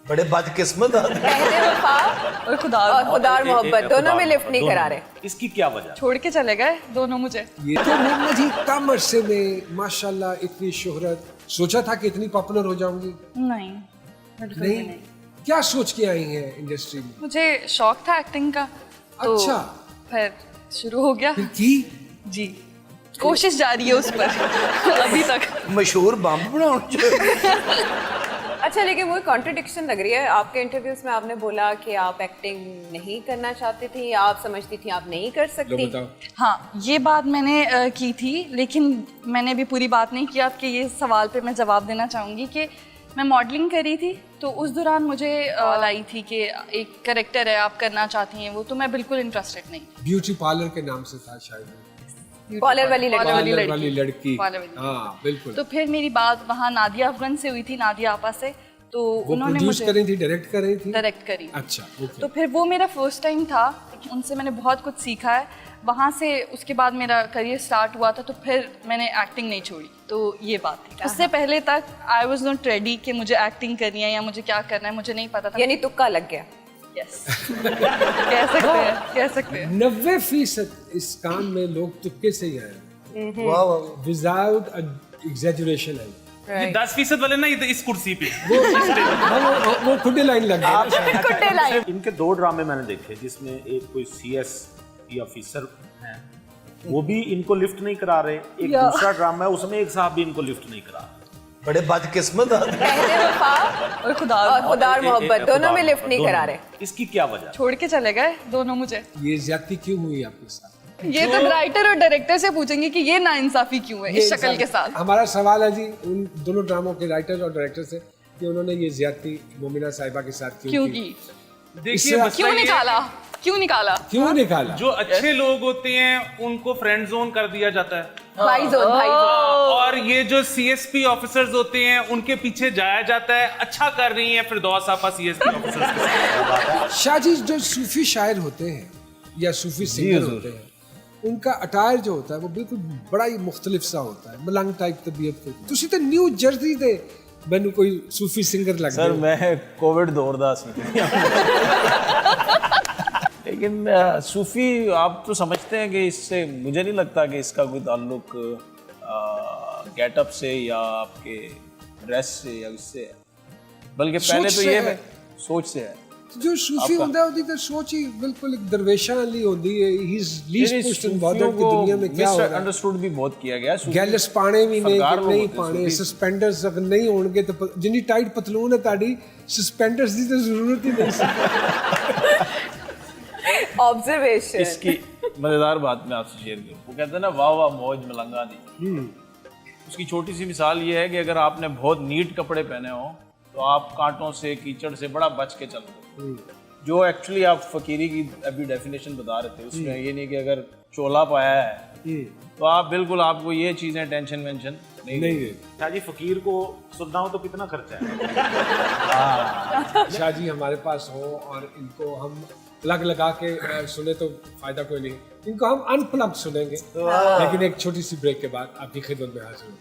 बड़े बदकिस्मत आदमी। पहले वफा और खुदा और मोहब्बत दोनों में लिफ्ट नहीं करा रहे। इसकी क्या वजह? छोड़ के चले गए दोनों मुझे। ये तो मोमना जी कम अरसे में माशाल्लाह इतनी शोहरत, सोचा था कि इतनी पॉपुलर हो जाऊंगी? नहीं, बिल्कुल भी नहीं। क्या सोच के आई हैं इंडस्ट्री में? मुझे शौक था एक्टिंग का, तो अच्छा। फिर शुरू हो गया। फिर की? जी, कोशिश जारी है उस पर अभी तक। मशहूर बम बनाना। अच्छा, लेकिन वो कॉन्ट्रडिक्शन लग रही है आपके इंटरव्यूज में। आपने बोला कि आप एक्टिंग नहीं करना चाहती थी, आप समझती थी आप नहीं कर सकती। बताओ। हाँ, ये बात मैंने की थी, लेकिन मैंने भी पूरी बात नहीं की। आपके ये सवाल पे मैं जवाब देना चाहूँगी कि मैं मॉडलिंग कर रही थी, तो उस दौरान मुझे कॉल आई थी कि एक कैरेक्टर है, आप करना चाहती हैं वो, तो मैं बिल्कुल इंटरेस्टेड नहीं। ब्यूटी पार्लर के नाम से था शायद। कॉलर वाली लड़की। पार्लर वाली लड़की। कॉलर वाली। हाँ बिल्कुल। तो फिर मेरी बात वहाँ नादिया अफगन से हुई थी, नादिया आपा से, तो वो उन्होंने प्रोड्यूस मुझे कर रही थी, डायरेक्ट कर रही थी? डायरेक्ट करी। अच्छा, ओके। तो फिर वो मेरा फर्स्ट टाइम था, लेकिन उनसे मैंने बहुत कुछ सीखा है। वहाँ से उसके बाद मेरा करियर स्टार्ट हुआ था, तो फिर मैंने एक्टिंग नहीं छोड़ी। तो ये बात थी। उससे पहले तक आई वॉज नॉट रेडी कि मुझे एक्टिंग करनी है या मुझे क्या करना है, मुझे नहीं पता था। यानी तुक्का लग गया। यस कह सकते हैं 90% इस काम में लोग तुक्के से ही आए, वाह वाह। विदाउट एग्जैजुरेशन है। ये 10% वाले ना इस कुर्सी पे वो खुदे लाइन लग गई। कुट्टे लाइन। इनके 2 ड्रामे मैंने देखे, जिसमें एक कोई CS ऑफिसर है, वो भी इनको लिफ्ट नहीं करा रहे। एक दूसरा ड्रामा है, उसमें एक साहब भी इनको लिफ्ट नहीं करा रहे। बड़े बदकिस्मत आदमी। पहले वफा और खुदा और मोहब्बत दोनों में लिफ्ट नहीं करा रहे। इसकी क्या वजह? छोड़ के चले गए दोनों मुझे। ये ज्यादती क्यों हुई आपके साथ? ये तो राइटर और डायरेक्टर से पूछेंगे कि ये नाइंसाफी क्यों है इस शक्ल के साथ। हमारा सवाल है जी उन दोनों ड्रामों के राइटर और डायरेक्टर से कि उन्होंने ये ज्यादती मोमिना साहिबा के साथ क्यों की? देखिए, क्यों निकाला? क्यों निकाला? जो अच्छे लोग होते हैं उनको फ्रेंड जोन कर दिया जाता है, भाई जोन। और ये जो CSP ऑफिसर्स होते हैं उनके पीछे जाया जाता है। अच्छा कर रही हैं फिरदौस आपा CSP ऑफिसर्स के साथ। शाजी जो सूफी शायर होते हैं या सूफी सिंगर होते हैं, उनका अटायर जो होता है वो बिल्कुल बड़ा ही मुख्तलिफ सा होता है, मलंग टाइप तबीयत के। तुसी तो न्यू जर्सी दे मैंने कोई सूफी सिंगर लग सर मैं कोविड दौर दा सी लेकिन सूफी आप तो समझते हैं कि इससे मुझे नहीं लगता कि इसका कोई ताल्लुक गेटअप से या आपके ड्रेस से या इससे है, बल्कि पहले तो ये है सोच से है। जो सूफी होता है उसकी तो सोच ही बिल्कुल एक दरवेशां वाली होती है। He is least pushed in border की दुनिया में क्या हो रहा है। अंडरस्टूड भी बहुत किया गया। गैलस पाने भी नहीं लोग पाने, सस्पेंडर्स अगर नहीं होंगे तो जिन्नी टाइट पतलून है ताड़ी, सस्पेंडर्स की तो जरूरत ही नहीं। ऑब्जर्वेशन। इसकी मजेदार बात मैं आपसे शेयर करूं। वो कहते हैं ना वाह वाह मौज मलंगा दी। उसकी छोटी सी मिसाल ये है कि अगर आपने बहुत नीट कपड़े पहने हो तो आप कांटों से कीचड़ से बड़ा बच के चलते हो। जो एक्चुअली आप फकीरी की अभी डेफिनेशन बता रहे थे, उसमें ये नहीं कि अगर चोला पाया है तो आप बिल्कुल, आपको ये चीजें टेंशन वेंशन नहीं। शाहजी फकीर को सुनना हो तो कितना खर्चा है? शाहजी हमारे पास हो और इनको हम प्लग लगा के सुने तो फायदा कोई नहीं, इनको हम अनप्लग सुनेंगे। लेकिन एक छोटी सी ब्रेक के बाद आपकी खिदमत में हाजिर हूँ।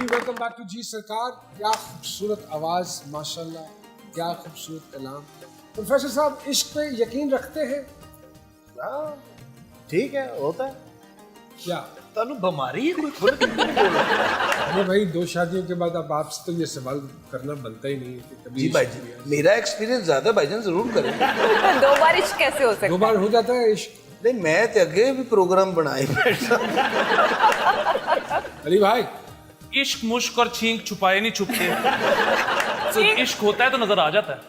वेलकम बैक टू जी सरकार। क्या खूबसूरत आवाज, माशाल्लाह, क्या खूबसूरत कलाम। प्रोफेसर साहब इश्क पे यकीन रखते हैं? ठीक है, होता है। क्या तानू बीमारी है कोई? खुद नहीं भाई, 2 शादियों के बाद अब आपसे तो ये सवाल करना बनता ही नहीं है कि कभी जी भाईजान, मेरा एक्सपीरियंस ज्यादा भाईजान जरूर करें। 2 बार इश्क कैसे हो सकता है? 2 बार हो जाता है इश्क? नहीं, मैं तो अगे भी प्रोग्राम बनाए बैठा। अली भाई, इश्क मुश्क और छींक छुपाए नहीं छुपते। तो इश्क होता है तो नजर आ जाता है,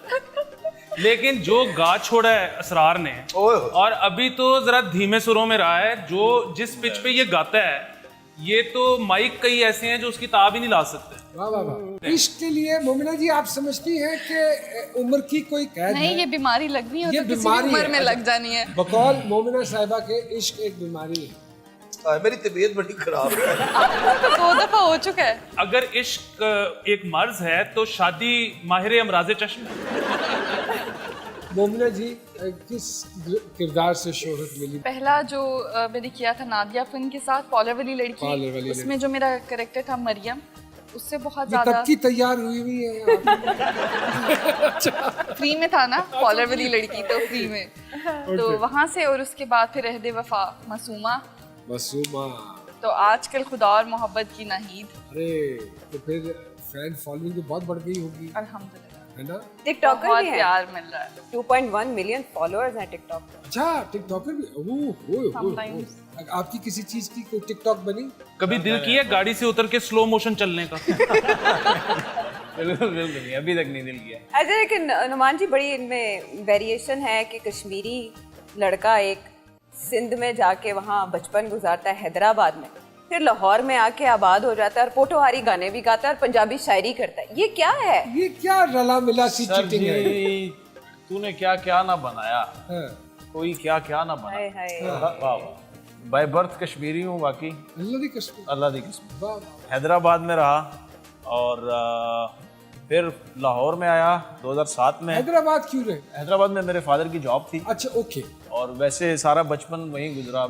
लेकिन जो गा छोड़ा है असरार ने, और अभी तो जरा धीमे सुरों में रहा है, जो जिस पिच पे ये गाता है, ये तो माइक कई ऐसे हैं जो उसकी ताब ही नहीं ला सकते। वाह वाह वाह। इश्क के लिए मोमिना जी आप समझती हैं कि उम्र की कोई कैद नहीं, है? ये बीमारी लगनी है ये तो किसी बीमारी भी उम्र है। में लग जानी है। बकौल मोमिना साहिबा के इश्क एक बीमारी है। मेरी तबीयत बड़ी खराब है। तो 2 दफा हो चुका है। अगर इश्क एक मर्ज है तो शादी माहिर अमराज चश्म है। मोमिना जी किस किरदार से शोहरत मिली? पहला जो मैंने किया था नादिया फिल्म के साथ, पॉलर वाली पॉलर वाली लड़की, उसमें जो मेरा कैरेक्टर था मरियम, उससे बहुत ये ज्यादा तब की तैयार हुई हुई है आप? फ्री में था ना पॉलर वाली लड़की, तो फ्री में तो वहाँ से, और उसके बाद फिर रहदे वफा मासूमा, मासूमा। तो आजकल खुदा और मोहब्बत की नाहीद। अरे तो फिर फैन फॉलोइंग तो बहुत बढ़ गई होगी, अल्हम्दुलिल्लाह है ना? टिकटॉकर बहुत भी है, प्यार मिल रहा है। 2.1 मिलियन फॉलोअर्स हैं टिकटॉक पे। अच्छा टिकटॉकर भी? Sometimes. आपकी किसी चीज की कोई टिकटॉक बनी? कभी दिल किया गाड़ी से उतर के स्लो मोशन चलने का? बिल्कुल बिल्कुल नहीं, अभी तक नहीं दिल किया। अच्छा, लेकिन नुमान जी बड़ी इनमें वेरिएशन है कि कश्मीरी लड़का एक सिंध में जाके वहाँ बचपन गुजारता है हैदराबाद में, फिर लाहौर में आके आबाद हो जाता है और पोटोहारी गाने भी गाता है और पंजाबी शायरी करता है। ये क्या है? ये क्या रला मिला सी सर चीटिंग है? जी, तूने क्या क्या ना बनाया, हाँ, कोई क्या क्या ना हाय बनाया। हाय। वाह वाह। बाय बर्थ कश्मीरी हूँ, बाकी अल्लाह की कसम। अल्लाह की कसम। वाह, हैदराबाद में रहा और फिर लाहौर में आया 2007 में। हैदराबाद क्यों रहे? हैदराबाद में मेरे फादर की जॉब थी अच्छा ओके। और वैसे सारा बचपन वहीं गुजरा,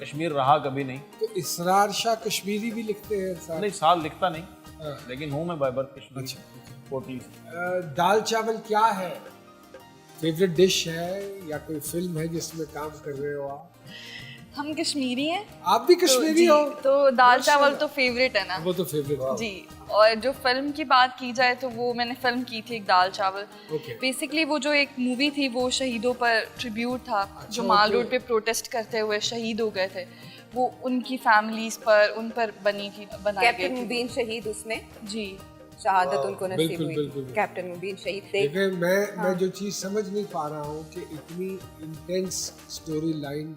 कश्मीर रहा कभी नहीं। तो इसरार शाह कश्मीरी भी लिखते हैं साथ? नहीं, साल लिखता नहीं, हाँ। लेकिन हूँ मैं बाय बर्थ कश्मीरी। अच्छा, टोटली। दाल चावल क्या है? फेवरेट डिश है या कोई फिल्म है जिसमें काम कर रहे हो आप? हम कश्मीरी हैं, आप भी कश्मीरी हो? तो दाल चावल तो फेवरेट है ना वो तो फेवरेट है। जी। और जो फिल्म की बात की जाए तो वो मैंने फिल्म की थी एक दाल चावल। ओके। बेसिकली वो जो एक मूवी थी वो शहीदों पर ट्रिब्यूट था, जो माल रोड पे प्रोटेस्ट करते हुए शहीद हो गए थे, वो उनकी फैमिलीज पर, उन पर बनी थी, बनाई कैप्टन गई थी। मुबीन शहीद उसमें जी। शहादत उनको नसीब बिल्कुल, हुई। बिल्कुल। कैप्टन मुबीन शहीद थे। देखिए मैं जो चीज समझ नहीं पा रहा हूँ कि इतनी इंटेंस स्टोरी लाइन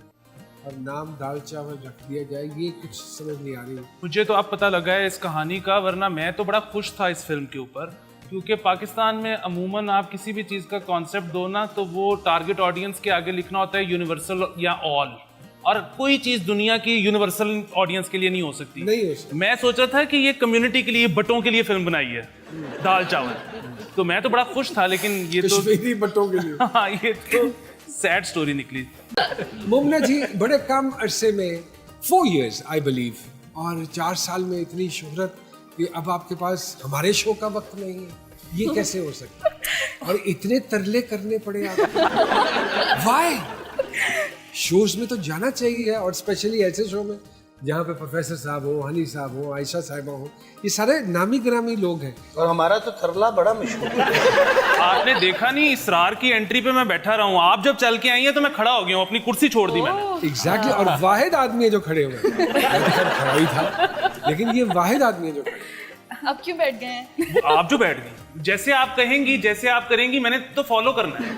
और नाम दाल चावल रख दिया जाए, ये कुछ समझ नहीं आ रही। मुझे तो अब पता लगा है इस कहानी का, वरना मैं तो बड़ा खुश था इस फिल्म के ऊपर, क्योंकि पाकिस्तान में अमूमन आप किसी भी चीज़ का कॉन्सेप्ट दो ना तो वो टारगेट ऑडियंस के आगे लिखना होता है यूनिवर्सल या ऑल, और कोई चीज़ दुनिया की यूनिवर्सल ऑडियंस के लिए नहीं हो सकती। नहीं हो सकती। मैं सोच रहा था कि ये कम्युनिटी के लिए, बटों के लिए फिल्म बनाई है दाल चावल, तो मैं तो बड़ा खुश था, लेकिन ये तो कश्मीरी बटों के लिए। हाँ, ये तो सैड स्टोरी निकली। मुमना जी बड़े कम अरसे में 4 years आई बिलीव, और 4 साल में इतनी शोहरत कि अब आपके पास हमारे शो का वक्त नहीं है, ये कैसे हो सकता है? और इतने तरले करने पड़े आपको, वाई? शोज में तो जाना चाहिए, और स्पेशली ऐसे शो में जहाँ पे प्रोफेसर साहब हो, हनी साहब हो, आयशा साहिबा हो, ये सारे नामी ग्रामी लोग हैं। और हमारा तो थरला बड़ा मशहूर है। आपने देखा नहीं, इसरार की एंट्री पे मैं बैठा रहा हूँ, आप जब चल के आई हैं तो मैं खड़ा हो गया हूँ, अपनी कुर्सी छोड़ दी मैंने। एग्जैक्टली और वाहिद आदमी है जो खड़े हुए हैं। मैं तो खैर खड़ा ही था, लेकिन ये वाहिद आदमी है जो खड़े हैं। अब क्यों बैठ गए हैं? आप जो बैठ गई, जैसे आप कहेंगी, जैसे आप करेंगी, मैंने तो फॉलो करना है।